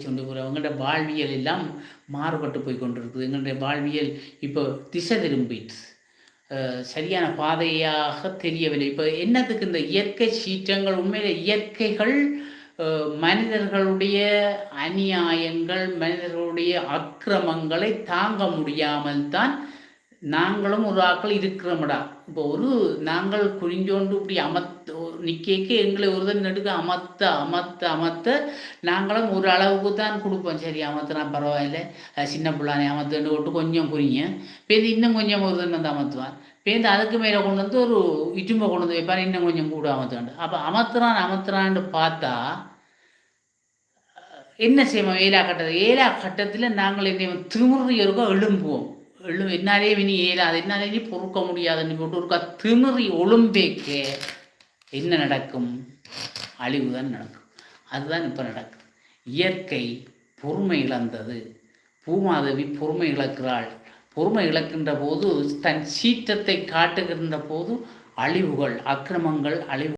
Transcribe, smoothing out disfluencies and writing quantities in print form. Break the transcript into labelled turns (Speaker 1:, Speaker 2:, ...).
Speaker 1: கொண்டு போகிறோம். எங்களுடைய வாழ்வியல் எல்லாம் மாறுபட்டு போய் கொண்டிருக்குது. எங்களுடைய வாழ்வியல் இப்போ திசை திரும்பிட்டு சரியான பாதையாக தெரியவில்லை. இப்போ என்னத்துக்கு இந்த இயற்கை சீற்றங்கள், உண்மையில இயற்கைகள் மனிதர்களுடைய அநியாயங்கள், மனிதர்களுடைய அக்கிரமங்களை தாங்க முடியாமல் தான் நாங்களும் ஒரு ஆக்கள் இருக்கிறோம்டா. இப்போ நாங்கள் குறிஞ்சோண்டு இப்படி நிற்க எங்களை ஒருதன் நடுக்க அமர்த்த நாங்களும் ஒரு அளவுக்கு தான் கொடுப்போம். சரி, அமர்த்தினா பரவாயில்லை, சின்ன பிள்ளானே அமர்த்துன்னு விட்டு கொஞ்சம் குறிங்க பேருந்து இன்னும் கொஞ்சம் ஒருதன் வந்து அமர்த்துவான். பேருந்து அதுக்கு மேலே கொண்டு வந்து ஒரு இட்டும்பை கொண்டு வந்து வைப்பார், இன்னும் கொஞ்சம் கூட அமர்த்துவான். அப்போ அமர்த்துறான்னு பார்த்தா என்ன செய்வோம்? ஏழா கட்டத்தில் நாங்கள் என்ன திமிறியருக்கோ எழும்புவோம். என்னாலே இனி ஏலாது, என்னாலே இனி பொறுக்க முடியாதுன்னு போட்டு ஒருக்கா திமிறி ஒழும்பேக்க என்ன நடக்கும்? அழிவு தான் நடக்கும். அதுதான் இப்போ நடக்குது. இயற்கை பொறுமை இழந்தது. பூமாதேவி பொறுமை இழக்கிறாள். பொறுமை இழக்கின்ற போது, தன் சீற்றத்தை காட்டுகின்ற போது அழிவுகள், அக்கிரமங்கள், அழிவு